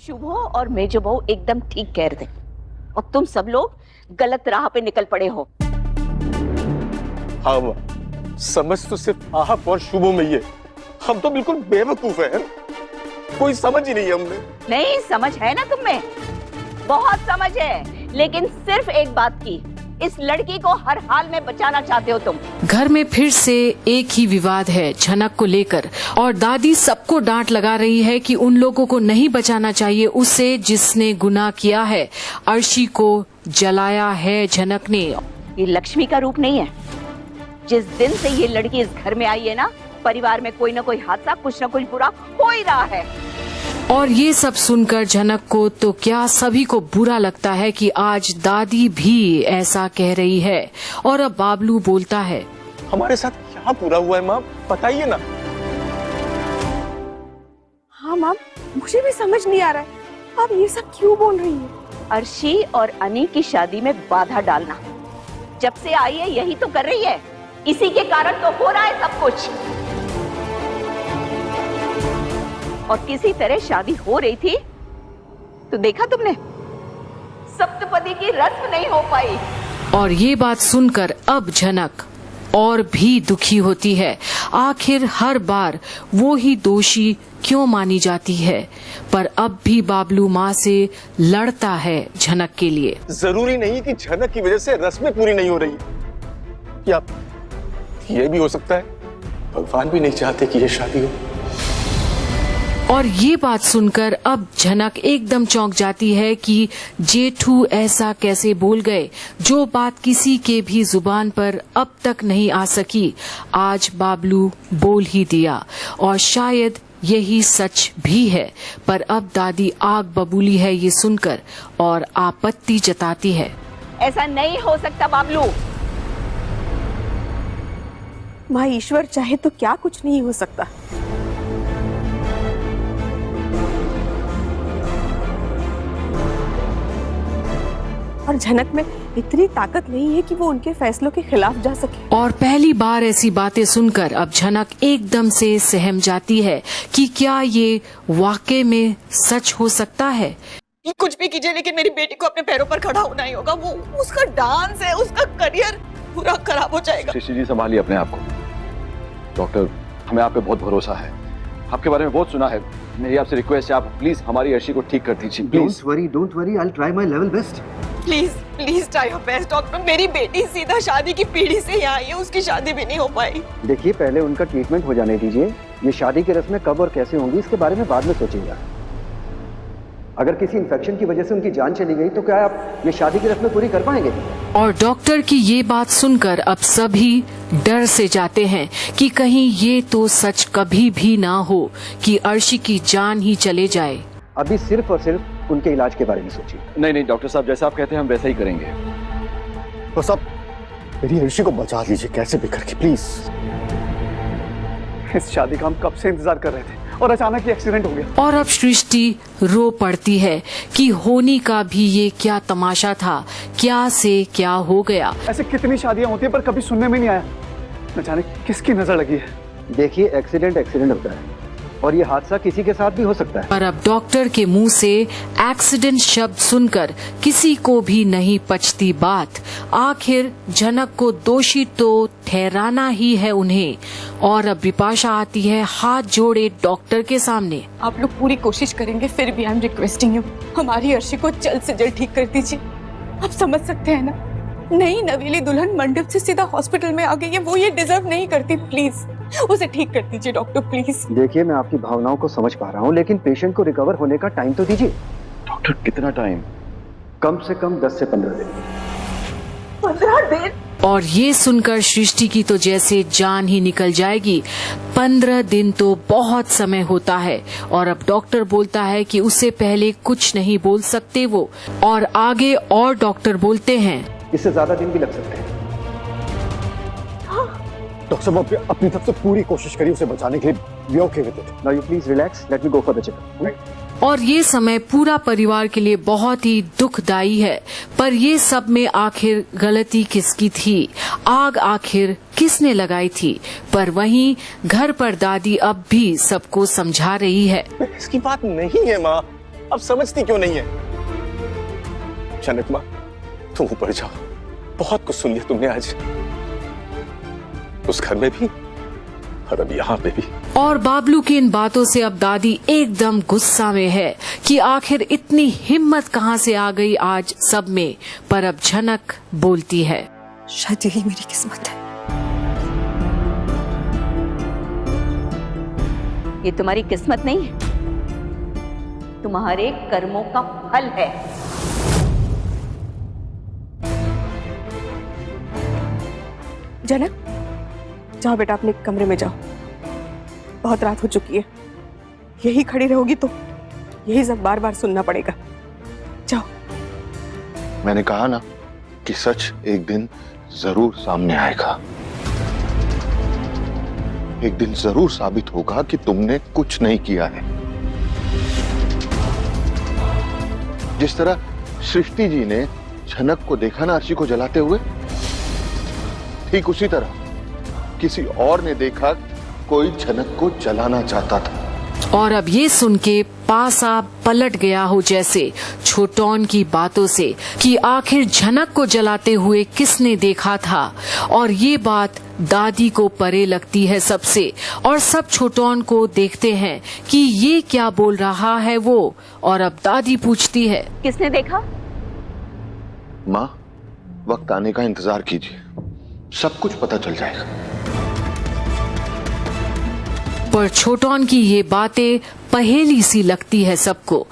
शुभो और मेजो बहू एकदम ठीक कह रहे थे और तुम सब लोग गलत राह पे निकल पड़े हो। हाँ माँ, समझ तो सिर्फ आप और शुभो में ही है। हम तो बिल्कुल बेवकूफ हैं। कोई समझ ही नहीं है हमने। नहीं, समझ है ना तुम में, बहुत समझ है, लेकिन सिर्फ एक बात की, इस लड़की को हर हाल में बचाना चाहते हो तुम। घर में फिर से एक ही विवाद है झनक को लेकर और दादी सबको डांट लगा रही है कि उन लोगों को नहीं बचाना चाहिए उसे जिसने गुनाह किया है। अर्शी को जलाया है झनक ने। ये लक्ष्मी का रूप नहीं है। जिस दिन से ये लड़की इस घर में आई है ना, परिवार में कोई ना कोई हादसा, कुछ ना कुछ बुरा हो ही रहा है। और ये सब सुनकर झनक को तो क्या सभी को बुरा लगता है कि आज दादी भी ऐसा कह रही है। और अब बाबलू बोलता है, हमारे साथ क्या बुरा हुआ है माँ, बताइए ना। हाँ माँ, मुझे भी समझ नहीं आ रहा है आप ये सब क्यों बोल रही हैं? अर्शी और अनी की शादी में बाधा डालना, जब से आई है यही तो कर रही है। इसी के कारण तो हो रहा है सब कुछ। और किसी तरह शादी हो रही थी तो देखा तुमने, सप्तपदी की रस्म नहीं हो पाई। और ये बात सुनकर अब झनक और भी दुखी होती है। आखिर हर बार वो ही दोषी क्यों मानी जाती है। पर अब भी बाबलू माँ से लड़ता है झनक के लिए। जरूरी नहीं कि झनक की वजह से रस्में पूरी नहीं हो रही, या ये भी हो सकता है भगवान भी नहीं चाहते कि ये शादी हो। और ये बात सुनकर अब झनक एकदम चौंक जाती है कि जेठू ऐसा कैसे बोल गए। जो बात किसी के भी जुबान पर अब तक नहीं आ सकी, आज बाबलू बोल ही दिया। और शायद यही सच भी है। पर अब दादी आग बबूली है ये सुनकर और आपत्ति जताती है। ऐसा नहीं हो सकता बाबलू। माँ, ईश्वर चाहे तो क्या कुछ नहीं हो सकता। और झनक में इतनी ताकत नहीं है कि वो उनके फैसलों के खिलाफ जा सके। और पहली बार ऐसी बातें सुनकर अब झनक एकदम से सहम जाती है कि क्या ये वाकई में सच हो सकता है। कुछ भी कीजिए लेकिन मेरी बेटी को अपने पैरों पर खड़ा होना ही होगा। वो उसका डांस है, उसका करियर पूरा खराब हो जाएगा। सृष्टि जी, संभालिए अपने आप को। डॉक्टर, हमें आप पे बहुत भरोसा है, आपके बारे में बहुत सुना है। मेरी आपसे रिक्वेस्ट है, आप प्लीज हमारी अर्शी को ठीक कर दीजिए। Don't worry, I'll try my level best. Please try your best doctor. मेरी बेटी सीधा शादी की पीढ़ी से यहाँ आई है, उसकी शादी भी नहीं हो पाई। देखिए, पहले उनका ट्रीटमेंट हो जाने दीजिए। ये शादी की रस्में कब और कैसे होंगी इसके बारे में बाद में सोचेंगे। अगर किसी इन्फेक्शन की वजह से उनकी जान चली गई तो क्या आप ये शादी की रस्में पूरी कर पाएंगे? और डॉक्टर की ये बात सुनकर अब सभी डर से जाते हैं कि कहीं ये तो सच कभी भी ना हो कि अर्शी की जान ही चले जाए। अभी सिर्फ और सिर्फ उनके इलाज के बारे में सोचिए। नहीं डॉक्टर साहब, जैसा आप कहते हैं हम वैसा ही करेंगे। तो सब मेरी अर्शी को बचा लीजिए कैसे भी करके, प्लीज। इस शादी का हम कब से इंतजार कर रहे थे और अचानक ये एक्सीडेंट हो गया। और अब सृष्टि रो पड़ती है कि होनी का भी ये क्या तमाशा था, क्या से क्या हो गया। ऐसे कितनी शादियां होती है पर कभी सुनने में नहीं आया। न जाने किसकी नजर लगी है। देखिए, एक्सीडेंट होता है और ये हादसा किसी के साथ भी हो सकता है। पर अब डॉक्टर के मुंह से एक्सीडेंट शब्द सुनकर किसी को भी नहीं पचती बात। आखिर झनक को दोषी तो ठहराना ही है उन्हें। और अब विपाशा आती है हाथ जोड़े डॉक्टर के सामने। आप लोग पूरी कोशिश करेंगे, फिर भी आई एम रिक्वेस्टिंग यू, हमारी अर्शी को जल्द से जल्द ठीक कर दीजिए। आप समझ सकते हैं ना, नई नवेली दुल्हन मंडप से सीधा हॉस्पिटल में आ गई है, वो ये डिजर्व नहीं करती। प्लीज उसे ठीक कर दीजिए डॉक्टर, प्लीज। देखिए, मैं आपकी भावनाओं को समझ पा रहा हूँ, लेकिन पेशेंट को रिकवर होने का टाइम तो दीजिए। डॉक्टर, कितना टाइम? कम से कम 10 से 15 दिन। 15 दिन? और ये सुनकर सृष्टि की तो जैसे जान ही निकल जाएगी। 15 दिन तो बहुत समय होता है। और अब डॉक्टर बोलता है कि उससे पहले कुछ नहीं बोल सकते वो। और आगे और डॉक्टर बोलते हैं, इससे ज्यादा दिन भी लग सकते हैं। डॉक्टर साहब, अपनी तरफ से पूरी कोशिश करिए उसे बचाने के लिए। We are okay with it. Now you please relax. Let me go for the checkup. और ये समय पूरा परिवार के लिए बहुत ही दुखदायी है। पर ये सब में आखिर गलती किसकी थी? आग आखिर किसने लगाई थी? पर वहीं घर पर दादी अब भी सबको समझा रही है। इसकी बात नहीं है माँ, अब समझती क्यों नहीं है? जनक माँ, तुम ऊपर जाओ, बहुत कुछ सुन लिया तुमने आज, उस घर में भी और अब यहाँ पे भी। और बाबलू की इन बातों से अब दादी एकदम गुस्सा में है कि आखिर इतनी हिम्मत कहाँ से आ गई आज सब में। पर अब झनक बोलती है, शायद यही मेरी किस्मत है। ये तुम्हारी किस्मत नहीं है, तुम्हारे कर्मों का फल है। जनक, जाओ बेटा, अपने कमरे में जाओ, बहुत रात हो चुकी है। यही खड़ी रहोगी तो यही सब बार बार सुनना पड़ेगा। जाओ। मैंने कहा ना कि सच एक दिन जरूर सामने आएगा। एक दिन जरूर साबित होगा कि तुमने कुछ नहीं किया है। जिस तरह सृष्टि जी ने झनक को देखा ना अर्शी को जलाते हुए, ठीक उसी तरह किसी और ने देखा कोई झनक को जलाना चाहता था। और अब ये सुन के पासा पलट गया हो जैसे छोटौन की बातों से कि आखिर झनक को जलाते हुए किसने देखा था। और ये बात दादी को परे लगती है सबसे, और सब छोटौन को देखते हैं कि ये क्या बोल रहा है वो। और अब दादी पूछती है, किसने देखा? माँ, वक्त आने का इंतजार कीजिए, सब कुछ पता चल जाएगा। पर छोटौन की ये बातें पहेली सी लगती है सबको।